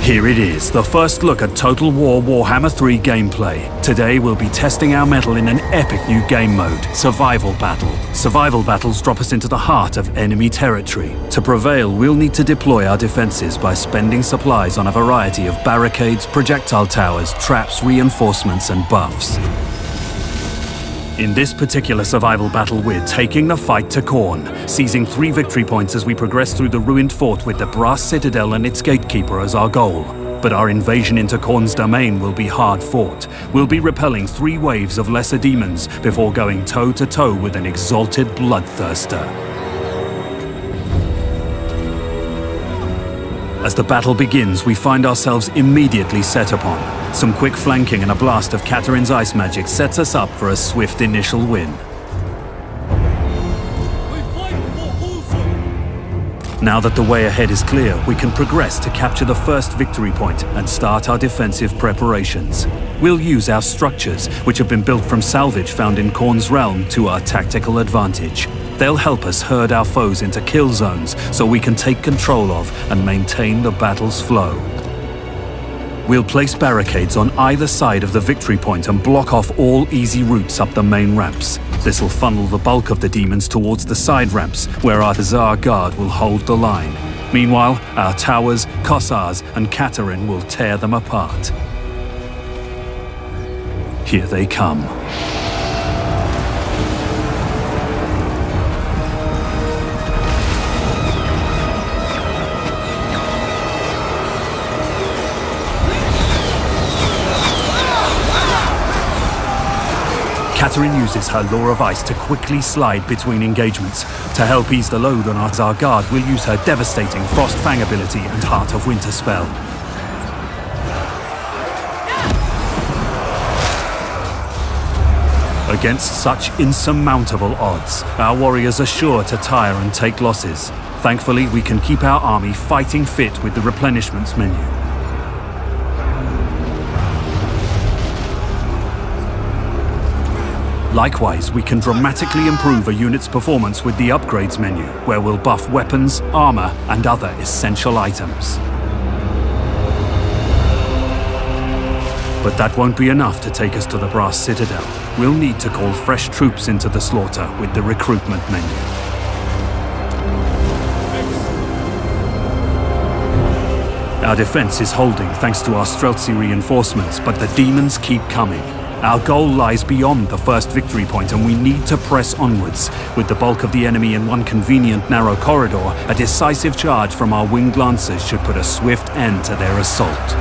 Here it is, the first look at Total War Warhammer 3 gameplay. Today we'll be testing our mettle in an epic new game mode, Survival Battle. Survival battles drop us into the heart of enemy territory. To prevail, we'll need to deploy our defenses by spending supplies on a variety of barricades, projectile towers, traps, reinforcements, and buffs. In this particular survival battle, we're taking the fight to Khorne, seizing 3 victory points as we progress through the ruined fort with the Brass Citadel and its Gatekeeper as our goal. But our invasion into Khorne's domain will be hard fought. We'll be repelling 3 waves of lesser demons before going toe-to-toe with an exalted bloodthirster. As the battle begins, we find ourselves immediately set upon. Some quick flanking and a blast of Katerin's ice magic sets us up for a swift initial win. Now that the way ahead is clear, we can progress to capture the first victory point and start our defensive preparations. We'll use our structures, which have been built from salvage found in Khorne's realm, to our tactical advantage. They'll help us herd our foes into kill zones so we can take control of and maintain the battle's flow. We'll place barricades on either side of the victory point and block off all easy routes up the main ramps. This will funnel the bulk of the demons towards the side ramps, where our Tsar Guard will hold the line. Meanwhile, our towers, Kossars, and Katerin will tear them apart. Here they come. Katerin uses her Lure of Ice to quickly slide between engagements. To help ease the load on our Tsar Guard, we'll use her devastating Frost Fang ability and Heart of Winter spell. Against such insurmountable odds, our warriors are sure to tire and take losses. Thankfully, we can keep our army fighting fit with the replenishments menu. Likewise, we can dramatically improve a unit's performance with the upgrades menu, where we'll buff weapons, armor, and other essential items. But that won't be enough to take us to the Brass Citadel. We'll need to call fresh troops into the slaughter with the recruitment menu. Our defense is holding thanks to our Streltsy reinforcements, but the demons keep coming. Our goal lies beyond the first victory point, and we need to press onwards. With the bulk of the enemy in one convenient narrow corridor, a decisive charge from our winged lancers should put a swift end to their assault.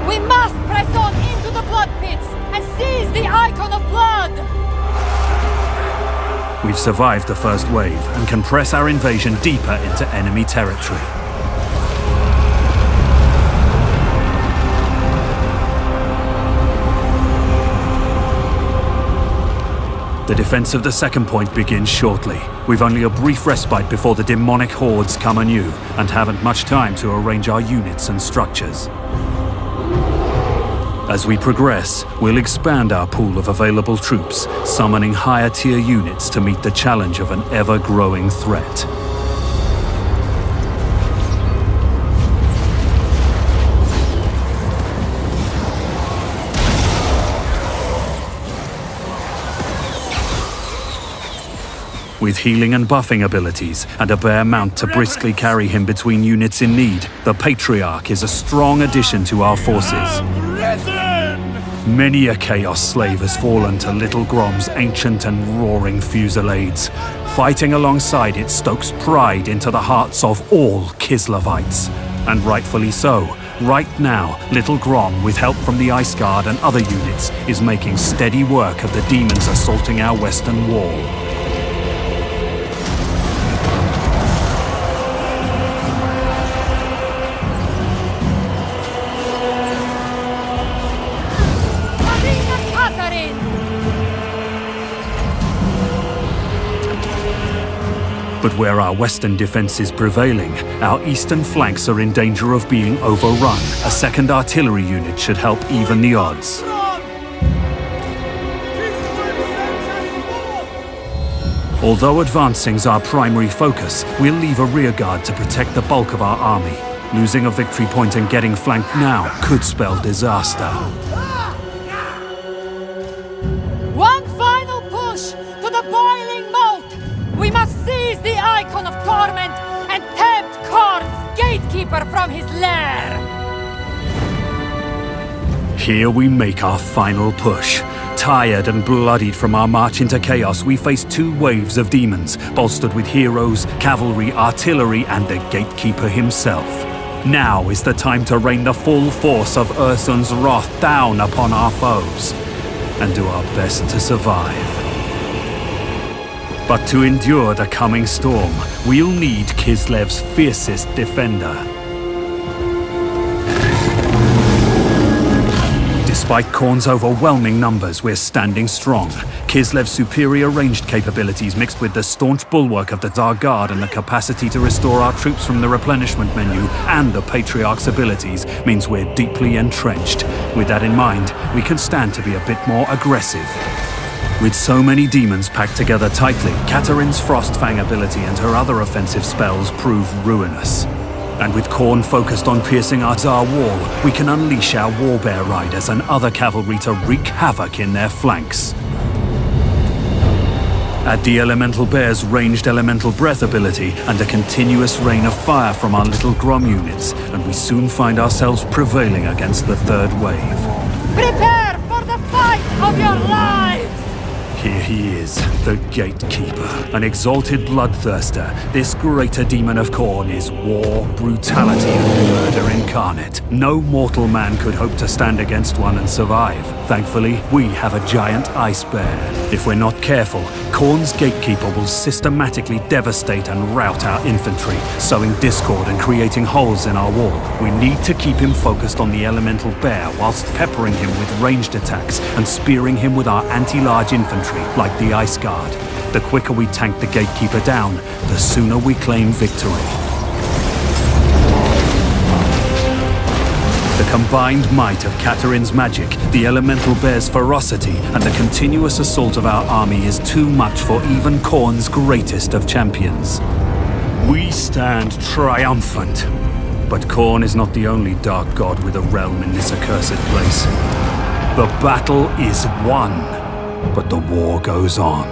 We must press on into the blood pits and seize the icon of blood! We've survived the first wave and can press our invasion deeper into enemy territory. The defense of the second point begins shortly. We've only a brief respite before the demonic hordes come anew, and haven't much time to arrange our units and structures. As we progress, we'll expand our pool of available troops, summoning higher-tier units to meet the challenge of an ever-growing threat. With healing and buffing abilities, and a bear mount to briskly carry him between units in need, the Patriarch is a strong addition to our forces. Many a Chaos slave has fallen to Little Grom's ancient and roaring fusillades. Fighting alongside it stokes pride into the hearts of all Kislevites. And rightfully so. Right now, Little Grom, with help from the Ice Guard and other units, is making steady work of the demons assaulting our western wall. But where our western defense is prevailing, our eastern flanks are in danger of being overrun. A second artillery unit should help even the odds. Although advancing's our primary focus, we'll leave a rearguard to protect the bulk of our army. Losing a victory point and getting flanked now could spell disaster. One final push to the boiling moat! We must seize the icon of torment and tempt Khorne's Gatekeeper from his lair! Here we make our final push. Tired and bloodied from our march into chaos, we face two waves of demons, bolstered with heroes, cavalry, artillery, and the Gatekeeper himself. Now is the time to rain the full force of Ursun's wrath down upon our foes, and do our best to survive. But to endure the coming storm, we'll need Kislev's fiercest defender. Despite Khorne's overwhelming numbers, we're standing strong. Kislev's superior ranged capabilities mixed with the staunch bulwark of the Dark Guard and the capacity to restore our troops from the replenishment menu and the Patriarch's abilities means we're deeply entrenched. With that in mind, we can stand to be a bit more aggressive. With so many demons packed together tightly, Katarin's Frostfang ability and her other offensive spells prove ruinous. And with Khorne focused on piercing our Tsar wall, we can unleash our Warbear Riders and other cavalry to wreak havoc in their flanks. Add the Elemental Bear's ranged Elemental Breath ability and a continuous rain of fire from our little Grom units, and we soon find ourselves prevailing against the third wave. Prepare for the fight of your lives! Here he is, the Gatekeeper, an exalted bloodthirster. This greater demon of Khorne is war, brutality, and murder incarnate. No mortal man could hope to stand against one and survive. Thankfully, we have a giant ice bear. If we're not careful, Khorne's Gatekeeper will systematically devastate and rout our infantry, sowing discord and creating holes in our wall. We need to keep him focused on the Elemental Bear whilst peppering him with ranged attacks and spearing him with our anti-large infantry, like the Ice Guard. The quicker we tank the Gatekeeper down, the sooner we claim victory. The combined might of Katarin's magic, the Elemental Bear's ferocity, and the continuous assault of our army is too much for even Khorne's greatest of champions. We stand triumphant. But Khorne is not the only dark god with a realm in this accursed place. The battle is won, but the war goes on.